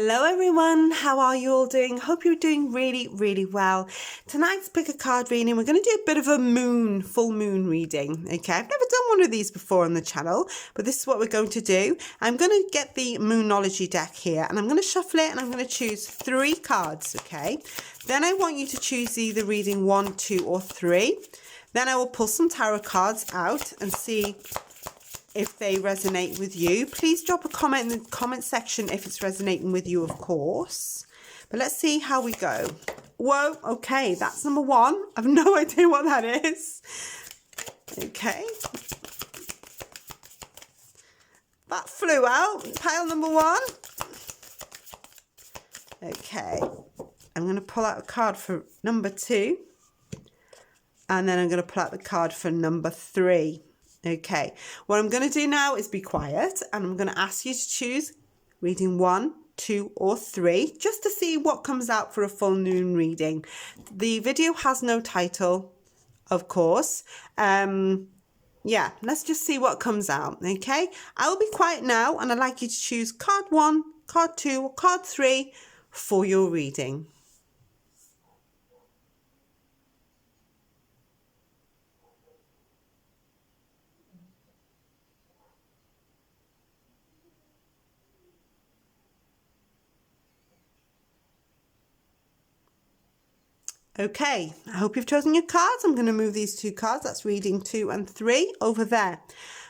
Hello everyone, how are you all doing? Hope you're doing really well. Tonight's pick a card reading, we're going to do a bit of a full moon reading. Okay, I've never done one of these before on the channel, but this is what we're going to do. I'm going to get the Moonology deck here and I'm going to shuffle it and I'm going to choose 3 cards, okay? Then I want you to choose either reading 1, 2 or 3. Then I will pull some tarot cards out and see if they resonate with you. Please drop a comment in the comment section if it's resonating with you, of course. But let's see how we go. Whoa, okay, that's number 1. I have no idea what that is. Okay. That flew out. Pile number 1. Okay. I'm going to pull out a card for number 2. And then I'm going to pull out the card for number 3. Okay, what I'm going to do now is be quiet and I'm going to ask you to choose reading 1, 2 or 3 just to see what comes out for a full moon reading. The video has no title, of course. Yeah, let's just see what comes out, okay? I will be quiet now and I'd like you to choose card 1, card 2 or card 3 for your reading. Okay, I hope you've chosen your cards. I'm going to move these 2 cards, that's reading 2 and 3, over there.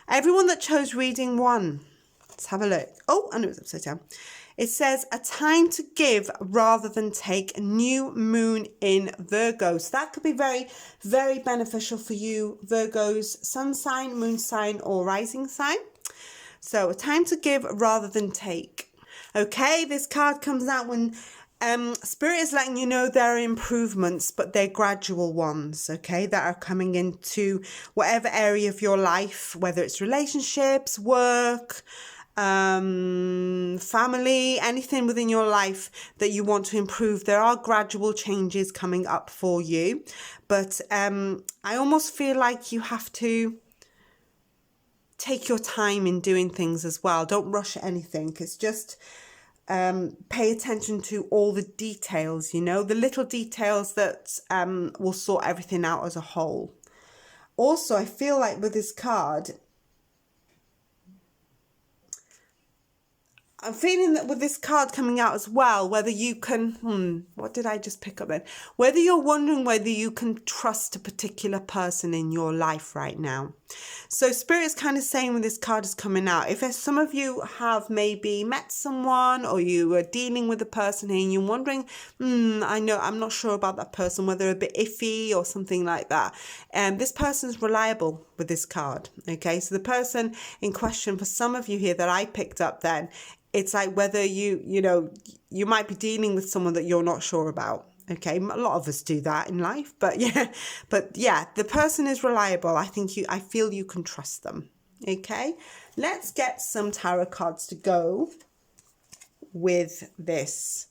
Everyone that chose reading 1, let's have a look. Oh, and it was upside down. It says, a time to give rather than take, new moon in Virgo. So that could be very beneficial for you, Virgos, sun sign, moon sign, or rising sign. So a time to give rather than take. Okay, this card comes out when Spirit is letting you know there are improvements, but they're gradual ones, okay, that are coming into whatever area of your life, whether it's relationships, work, family, anything within your life that you want to improve. There are gradual changes coming up for you, but I almost feel like you have to take your time in doing things as well. Don't rush anything. It's just pay attention to all the details, you know, the little details that will sort everything out as a whole. Also, I feel like with this card, I'm feeling that with this card coming out as well, whether you can, what did I just pick up then? Whether you're wondering whether you can trust a particular person in your life right now. So Spirit is kind of saying when this card is coming out, if some of you have maybe met someone or you are dealing with a person and you're wondering, I'm not sure about that person, whether a bit iffy or something like that. This person's reliable with this card. Okay, so the person in question for some of you here that I picked up then, it's like whether you might be dealing with someone that you're not sure about. Okay, a lot of us do that in life, but yeah, the person is reliable. I feel you can trust them. Okay, let's get some tarot cards to go with this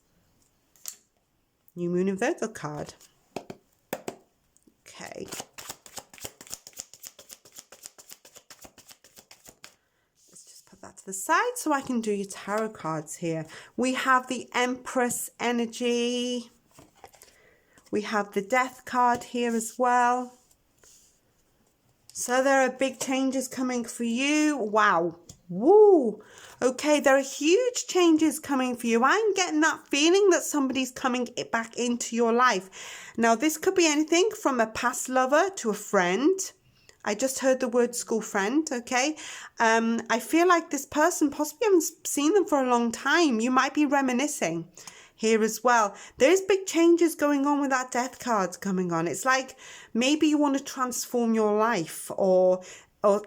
new moon in Virgo card. Okay. To the side so I can do your tarot cards here. We have the Empress energy. We have the Death card here as well. So there are big changes coming for you. Wow. Woo. Okay, there are huge changes coming for you. I'm getting that feeling that somebody's coming back into your life. Now, this could be anything from a past lover to a friend. I just heard the word school friend, okay? I feel like this person, possibly haven't seen them for a long time. You might be reminiscing here as well. There's big changes going on with that Death card coming on. It's like maybe you want to transform your life or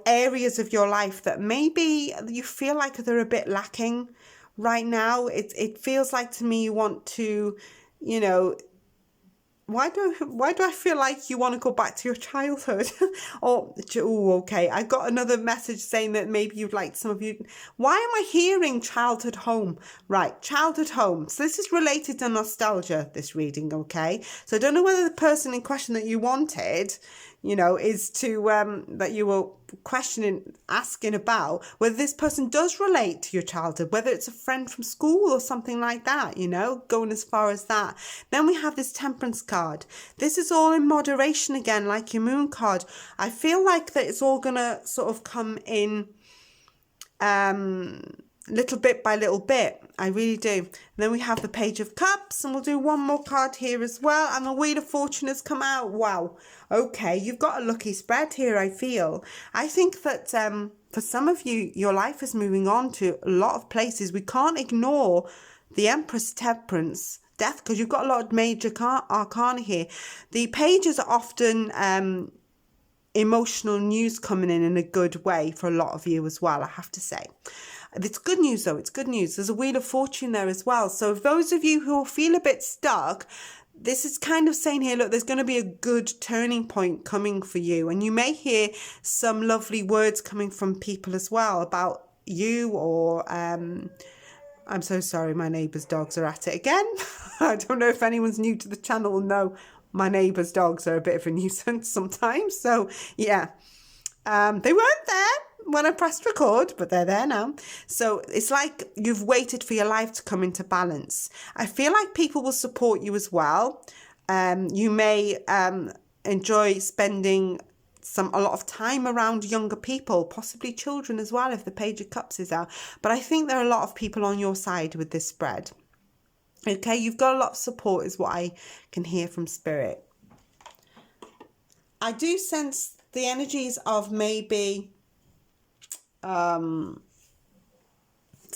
areas of your life that maybe you feel like they're a bit lacking right now. It feels like to me you want to, you know, why do I feel like you want to go back to your childhood? Okay. I got another message saying that maybe you'd like some of you. Why am I hearing childhood home? Right, childhood home. So this is related to nostalgia, this reading, okay? So I don't know whether the person in question that you wanted, is to that you were asking about whether this person does relate to your childhood, whether it's a friend from school or something like that, going as far as that. Then we have this Temperance card. This is all in moderation again, like your Moon card. I feel like that it's all gonna sort of come in little bit by little bit. I really do. And then we have the Page of Cups, and we'll do one more card here as well, and the Wheel of Fortune has come out. Wow. Okay, you've got a lucky spread here, I feel. I think that for some of you, your life is moving on to a lot of places. We can't ignore the Empress, Temperance, Death, because you've got a lot of major arcana here. The pages are often emotional news coming in a good way for a lot of you as well, I have to say. It's good news though, it's good news. There's a Wheel of Fortune there as well. So if those of you who feel a bit stuck, this is kind of saying here, look, there's going to be a good turning point coming for you. And you may hear some lovely words coming from people as well about you, or I'm so sorry, my neighbour's dogs are at it again. I don't know if anyone's new to the channel. No, my neighbour's dogs are a bit of a nuisance sometimes. So yeah, they weren't there when I pressed record, but they're there now. So it's like you've waited for your life to come into balance. I feel like people will support you as well. You may enjoy spending a lot of time around younger people, possibly children as well, if the Page of Cups is out. But I think there are a lot of people on your side with this spread. Okay, you've got a lot of support is what I can hear from Spirit. I do sense the energies of maybe some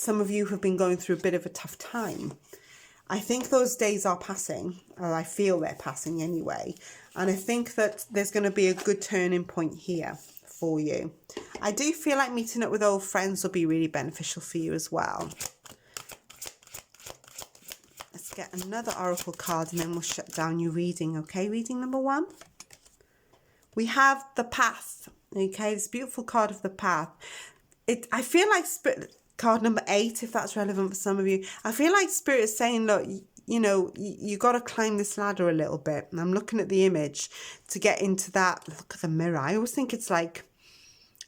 of you have been going through a bit of a tough time. I think those days are passing, or I feel they're passing anyway. And I think that there's going to be a good turning point here for you. I do feel like meeting up with old friends will be really beneficial for you as well. Let's get another oracle card and then we'll shut down your reading. Okay, reading number 1. We have the Path. Okay, this beautiful card of the Path. I feel like Spirit, card number 8, if that's relevant for some of you. I feel like Spirit is saying, look, you got to climb this ladder a little bit. And I'm looking at the image to get into that. Look at the mirror. I always think it's like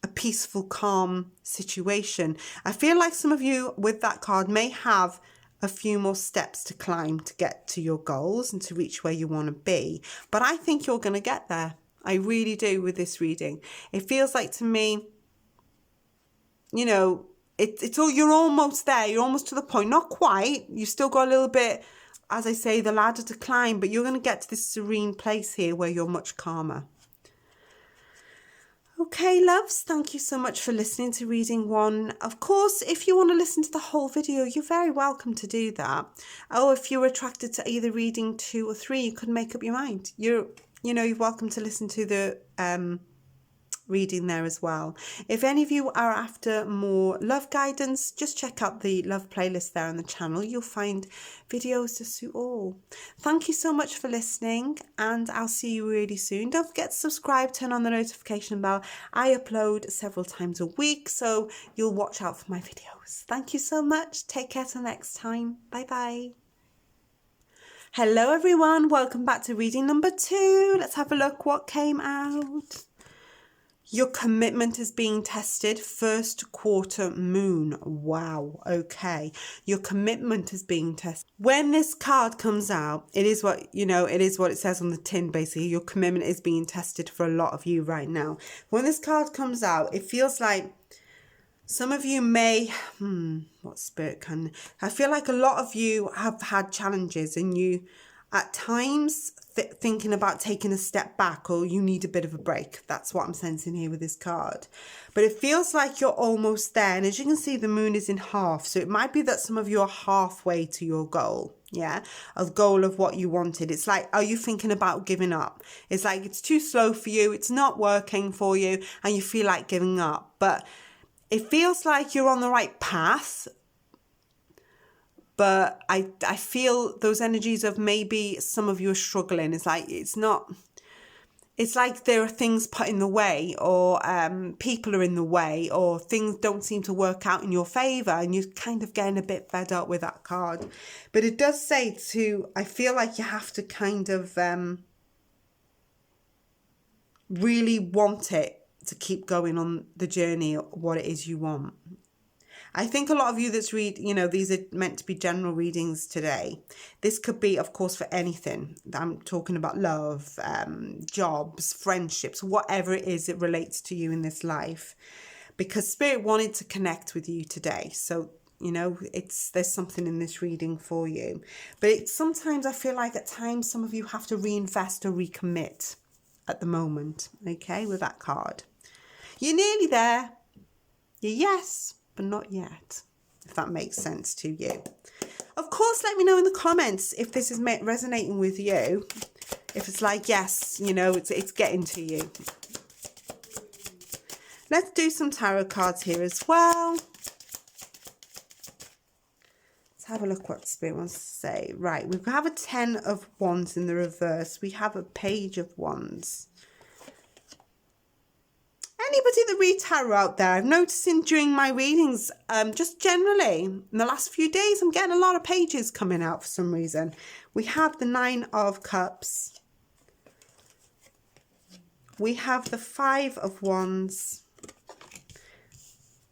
a peaceful, calm situation. I feel like some of you with that card may have a few more steps to climb to get to your goals and to reach where you want to be. But I think you're going to get there. I really do with this reading. It feels like to me, it's all, you're almost there. You're almost to the point. Not quite. You've still got a little bit, as I say, the ladder to climb, but you're going to get to this serene place here where you're much calmer. Okay, loves, thank you so much for listening to reading 1. Of course, if you want to listen to the whole video, you're very welcome to do that. Or if you're attracted to either reading 2 or 3, you could make up your mind. You're welcome to listen to the reading there as well. If any of you are after more love guidance, just check out the love playlist there on the channel. You'll find videos to suit all. Thank you so much for listening, and I'll see you really soon. Don't forget to subscribe, turn on the notification bell. I upload several times a week, so you'll watch out for my videos. Thank you so much. Take care till next time. Bye bye. Hello everyone, welcome back to reading number 2. Let's have a look what came out. Your commitment is being tested. First quarter moon. Wow. Okay. Your commitment is being tested. When this card comes out, it is what, it is what it says on the tin, basically. Your commitment is being tested for a lot of you right now. When this card comes out, it feels like some of you may, what Spirit can, I feel like a lot of you have had challenges and you at times thinking about taking a step back, or you need a bit of a break. That's what I'm sensing here with this card. But it feels like you're almost there. And as you can see, the moon is in half. So it might be that some of you are halfway to your goal. Yeah, a goal of what you wanted. It's like, are you thinking about giving up? It's like it's too slow for you. It's not working for you and you feel like giving up. But it feels like you're on the right path. But I feel those energies of maybe some of you are struggling. It's like it's like there are things put in the way, or people are in the way, or things don't seem to work out in your favour, and you're kind of getting a bit fed up with that card. But it does say I feel like you have to kind of really want it to keep going on the journey of what it is you want. I think a lot of you that's read, these are meant to be general readings today. This could be, of course, for anything. I'm talking about love, jobs, friendships, whatever it is that relates to you in this life. Because Spirit wanted to connect with you today. So, there's something in this reading for you. But sometimes I feel like at times some of you have to reinvest or recommit at the moment, okay, with that card. You're nearly there. You're yes, but not yet, if that makes sense to you. Of course, let me know in the comments if this is resonating with you. If it's like, yes, it's getting to you. Let's do some tarot cards here as well. Let's have a look what Spirit wants to say. Right, we have a 10 of Wands in the reverse. We have a Page of Wands. Anybody that read tarot out there, I'm noticing during my readings, just generally, in the last few days, I'm getting a lot of pages coming out for some reason. We have the 9 of Cups. We have the 5 of Wands.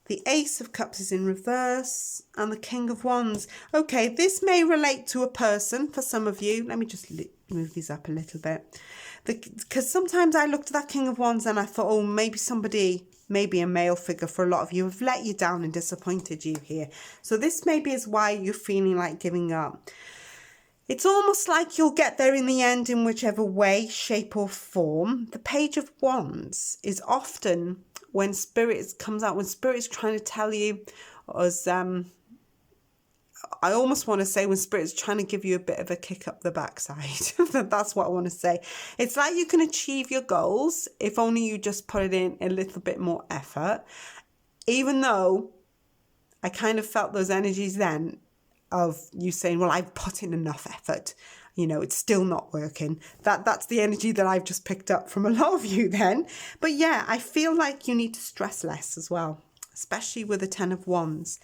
The Ace of Cups is in reverse. And the King of Wands. Okay, this may relate to a person for some of you. Let me just move these up a little bit. Because sometimes I looked at that King of Wands and I thought, oh, maybe a male figure for a lot of you have let you down and disappointed you here. So this maybe is why you're feeling like giving up. It's almost like you'll get there in the end in whichever way, shape or form. The Page of Wands is often when Spirit comes out, when Spirit is trying to tell you, as I almost want to say when Spirit's trying to give you a bit of a kick up the backside. That's what I want to say. It's like you can achieve your goals if only you just put it in a little bit more effort. Even though I kind of felt those energies then of you saying, well, I've put in enough effort. It's still not working. That's the energy that I've just picked up from a lot of you then. But yeah, I feel like you need to stress less as well, especially with the 10 of Wands.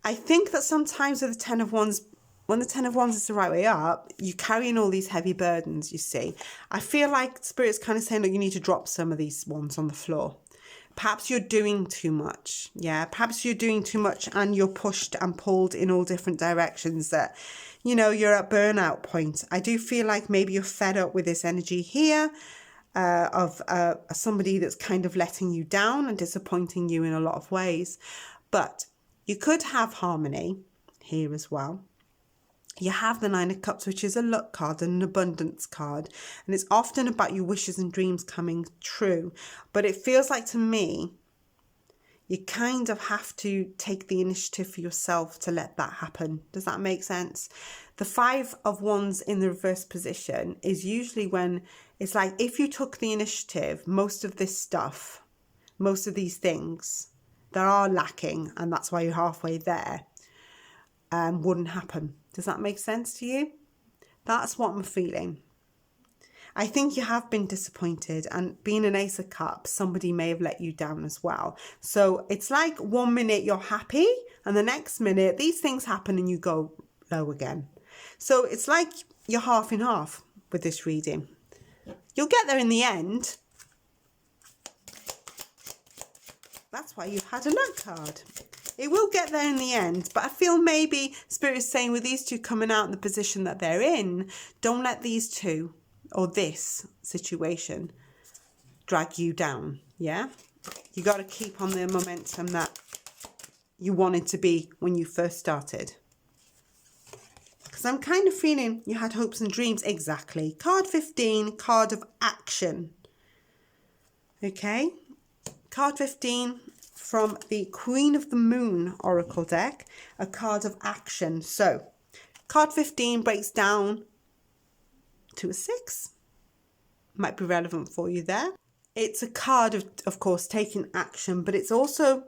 I think that sometimes with the 10 of Wands, when the 10 of Wands is the right way up, you're carrying all these heavy burdens, you see. I feel like Spirit's kind of saying that you need to drop some of these ones on the floor. Perhaps you're doing too much. Yeah, perhaps you're doing too much and you're pushed and pulled in all different directions that, you're at burnout point. I do feel like maybe you're fed up with this energy here of somebody that's kind of letting you down and disappointing you in a lot of ways. But you could have harmony here as well. You have the 9 of Cups, which is a luck card and an abundance card. And it's often about your wishes and dreams coming true. But it feels like to me, you kind of have to take the initiative for yourself to let that happen. Does that make sense? The 5 of Wands in the reverse position is usually when it's like if you took the initiative, most of this stuff, most of these things that are lacking, and that's why you're halfway there, wouldn't happen. Does that make sense to you? That's what I'm feeling. I think you have been disappointed, and being an Ace of Cups, somebody may have let you down as well. So it's like 1 minute you're happy and the next minute these things happen and you go low again. So it's like you're half in half with this reading. You'll get there in the end. That's why you've had a luck card. It will get there in the end, but I feel maybe Spirit is saying with these two coming out in the position that they're in, don't let these two or this situation drag you down, yeah? You got to keep on the momentum that you wanted to be when you first started. Because I'm kind of feeling you had hopes and dreams. Exactly. Card 15, card of action. Okay. Card 15 from the Queen of the Moon Oracle deck, a card of action. So, card 15 breaks down to a 6. Might be relevant for you there. It's a card of course, taking action, but it's also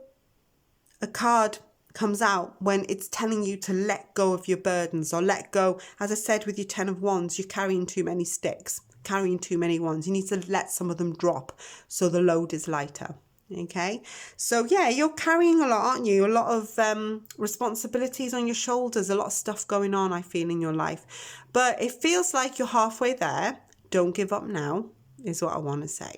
a card comes out when it's telling you to let go of your burdens or let go. As I said with your 10 of Wands, you're carrying too many sticks, carrying too many wands. You need to let some of them drop so the load is lighter. Okay, so yeah, you're carrying a lot, aren't you? A lot of responsibilities on your shoulders, a lot of stuff going on, I feel, in your life. But it feels like you're halfway there. Don't give up now, is what I want to say.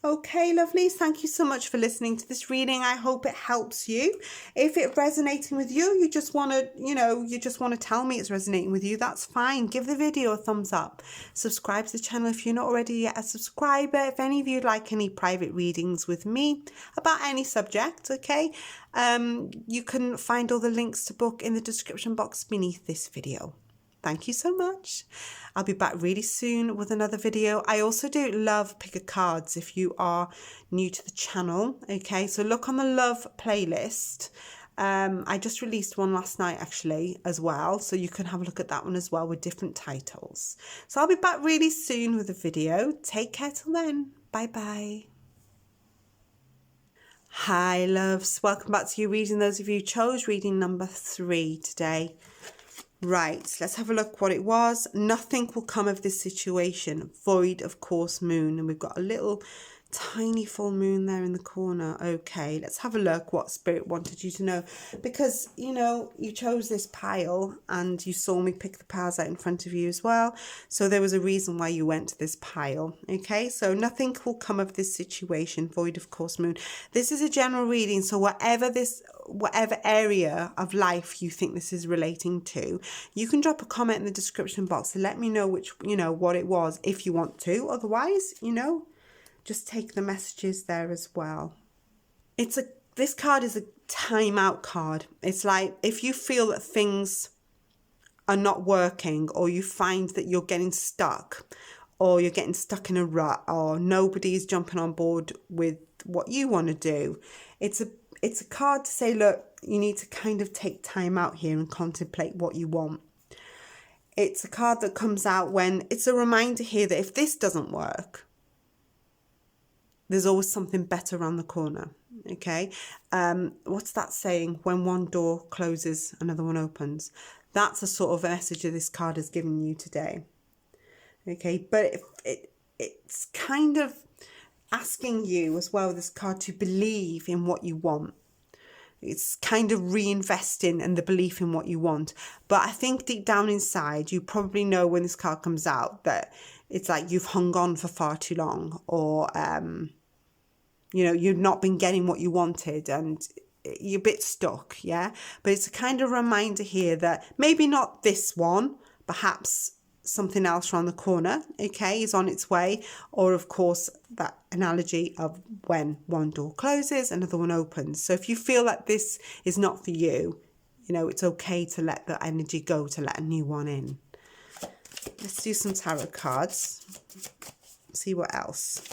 Okay, lovelies, thank you so much for listening to this reading. I hope it helps you. If it's resonating with you, you just want to, you just want to tell me it's resonating with you, that's fine. Give the video a thumbs up. Subscribe to the channel if you're not already yet a subscriber. If any of you'd like any private readings with me about any subject, okay, you can find all the links to book in the description box beneath this video. Thank you so much. I'll be back really soon with another video. I also do love pick a cards if you are new to the channel. Okay, so look on the love playlist. I just released one last night actually as well. So you can have a look at that one as well with different titles. So I'll be back really soon with a video. Take care till then. Bye bye. Hi loves. Welcome back to your reading. Those of you who chose reading number 3 today. Right, let's have a look what it was. Nothing will come of this situation. Void, of course, moon. And we've got a little tiny full moon there in the corner. Okay, let's have a look what Spirit wanted you to know. Because, you chose this pile and you saw me pick the piles out in front of you as well. So there was a reason why you went to this pile. Okay, so nothing will come of this situation. Void, of course, moon. This is a general reading. So whatever area of life you think this is relating to, you can drop a comment in the description box and let me know what it was if you want to. Otherwise, just take the messages there as well. This card is a timeout card. It's like if you feel that things are not working, or you find that you're getting stuck, or you're getting stuck in a rut, or nobody's jumping on board with what you want to do. It's a card to say, look, you need to kind of take time out here and contemplate what you want. It's a card that comes out when it's a reminder here that if this doesn't work, there's always something better around the corner. Okay. What's that saying? When one door closes, another one opens. That's a sort of message that this card has given you today. Okay. But it's kind of asking you as well, this card, to believe in what you want. It's kind of reinvesting in the belief in what you want. But I think deep down inside, you probably know when this card comes out that it's like you've hung on for far too long, or, you've not been getting what you wanted and you're a bit stuck. Yeah. But it's a kind of reminder here that maybe not this one, perhaps something else around the corner, okay, is on its way. Or of course, that analogy of when one door closes, another one opens. So if you feel that this is not for you, it's okay to let the energy go, to let a new one in. Let's do some tarot cards, see what else.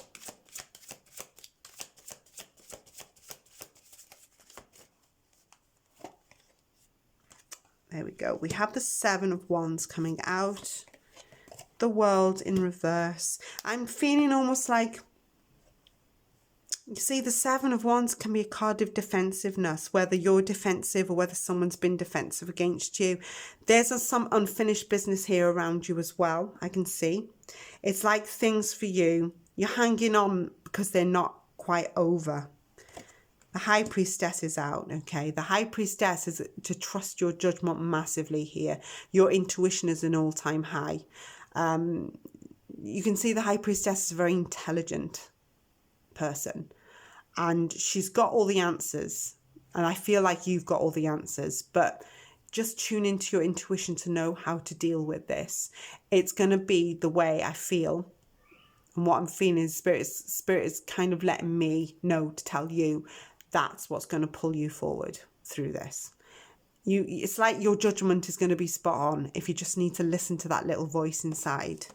There we go. We have the 7 of Wands coming out. The World in reverse. I'm feeling almost like, you see, the 7 of Wands can be a card of defensiveness, whether you're defensive or whether someone's been defensive against you. There's some unfinished business here around you as well, I can see. It's like things for you, you're hanging on because they're not quite over. The High Priestess is out, okay? The High Priestess is to trust your judgment massively here. Your intuition is an all-time high. You can see the High Priestess is a very intelligent person, and she's got all the answers, and I feel like you've got all the answers, but just tune into your intuition to know how to deal with this. It's going to be the way I feel, and what I'm feeling is Spirit is kind of letting me know to tell you that's what's going to pull you forward through this. It's like your judgment is going to be spot on if you just need to listen to that little voice inside.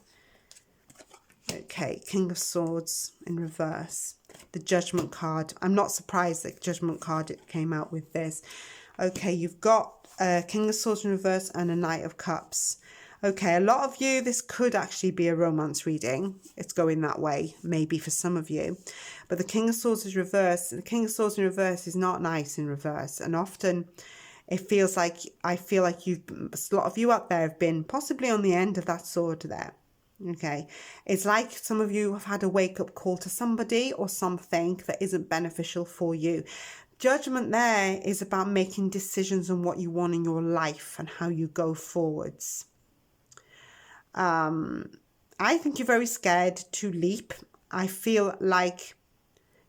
Okay, King of Swords in reverse. The Judgment card. I'm not surprised that Judgment card came out with this. Okay, you've got King of Swords in reverse and a Knight of Cups. Okay, a lot of you, this could actually be a romance reading. It's going that way, maybe for some of you. But the King of Swords is reversed. The King of Swords in reverse is not nice in reverse. And often it feels like, I feel like a lot of you out there have been possibly on the end of that sword there. Okay, it's like some of you have had a wake-up call to somebody or something that isn't beneficial for you. Judgment there is about making decisions on what you want in your life and how you go forwards. I think you're very scared to leap. I feel like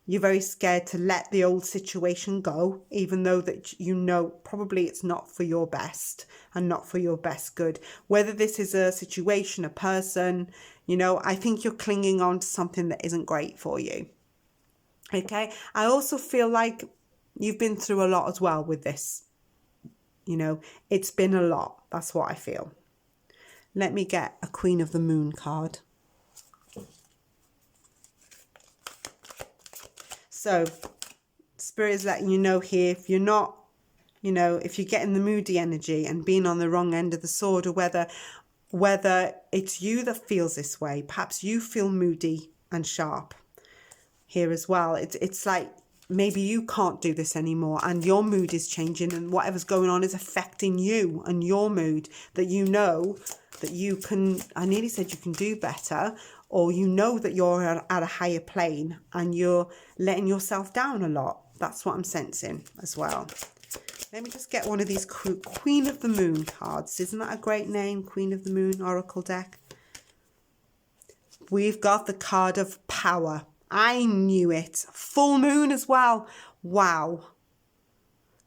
You're very scared to let the old situation go, even though that you know probably it's not for your best and not for your best good. Whether this is a situation, a person, you know, I think you're clinging on to something that isn't great for you. Okay. I also feel like you've been through a lot as well with this. You know, it's been a lot. That's what I feel. Let me get a Queen of the Moon card. So, Spirit is letting you know here, if you're not, you know, if you're getting the moody energy and being on the wrong end of the sword, or whether it's you that feels this way, perhaps you feel moody and sharp here as well. It's like maybe you can't do this anymore and your mood is changing, and whatever's going on is affecting you and your mood, that you know that you can, I nearly said you can do better, or you know that you're at a higher plane and you're letting yourself down a lot. That's what I'm sensing as well. Let me just get one of these Queen of the Moon cards. Isn't that a great name? Queen of the Moon Oracle deck. We've got the card of power. I knew it. Full moon as well. Wow.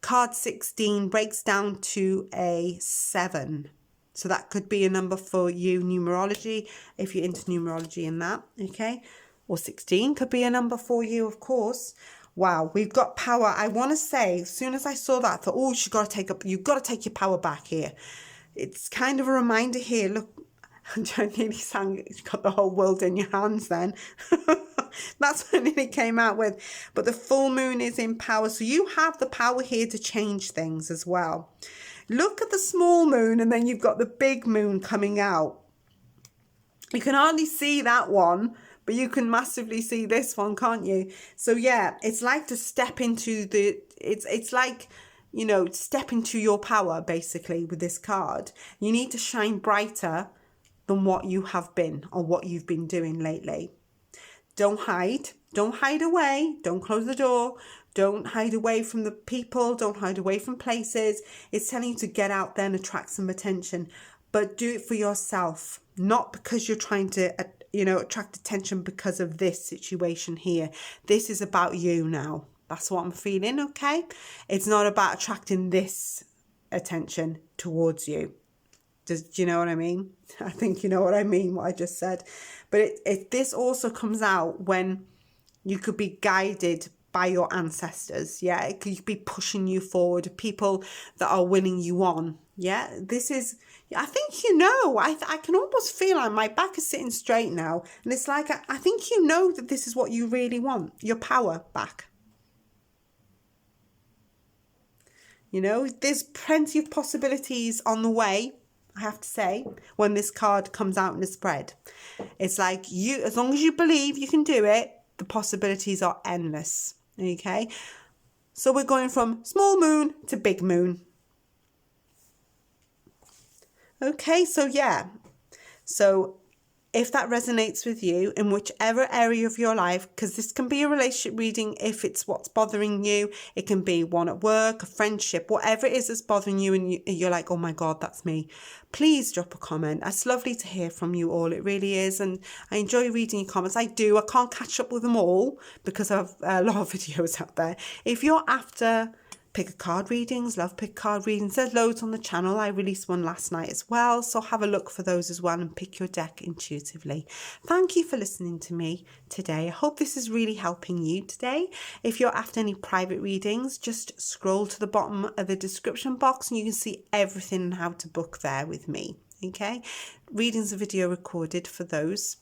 Card 16 breaks down to a 7. So that could be a number for you, numerology, if you're into numerology and that, okay? Or 16 could be a number for you, of course. Wow, we've got power. I want to say, as soon as I saw that, I thought, oh, you've got to take your power back here. It's kind of a reminder here. Look, I nearly sang, you've got the whole world in your hands then. That's what it came out with. But the full moon is in power. So you have the power here to change things as well. Look at the small moon, and then you've got the big moon coming out. You can hardly see that one, but you can massively see this one, can't you? So yeah, it's like to step into it's like, you know, step into your power basically with this card. You need to shine brighter than what you have been or what you've been doing lately. Don't hide. Don't hide away. Don't close the door. Don't hide away from the people. Don't hide away from places. It's telling you to get out there and attract some attention. But do it for yourself. Not because you're trying to, you know, attract attention because of this situation here. This is about you now. That's what I'm feeling, okay? It's not about attracting this attention towards you. Do you know what I mean? I think you know what I mean, what I just said. But this also comes out when you could be guided by your ancestors. Yeah, it could be pushing you forward, people that are winning you on. Yeah, this is, I think, you know, I can almost feel like my back is sitting straight now. And it's like, I think you know that this is what you really want, your power back. You know, there's plenty of possibilities on the way, I have to say, when this card comes out in the spread. It's like, you, as long as you believe you can do it, the possibilities are endless. Okay, so we're going from small moon to big moon. Okay, so yeah, so if that resonates with you in whichever area of your life, because this can be a relationship reading if it's what's bothering you. It can be one at work, a friendship, whatever it is that's bothering you, and you're like, oh my God, that's me. Please drop a comment. It's lovely to hear from you all. It really is. And I enjoy reading your comments. I do. I can't catch up with them all because I have a lot of videos out there. If you're after pick a card readings, love pick card readings, there's loads on the channel. I released one last night as well, so have a look for those as well and pick your deck intuitively. Thank you for listening to me today. I hope this is really helping you today. If you're after any private readings, just scroll to the bottom of the description box and you can see everything and how to book there with me. Okay, readings are video recorded for those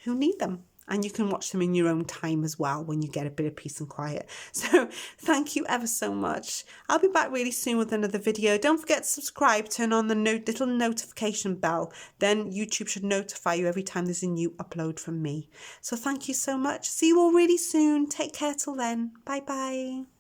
who need them. And you can watch them in your own time as well when you get a bit of peace and quiet. So thank you ever so much. I'll be back really soon with another video. Don't forget to subscribe, turn on the little notification bell. Then YouTube should notify you every time there's a new upload from me. So thank you so much. See you all really soon. Take care till then. Bye bye.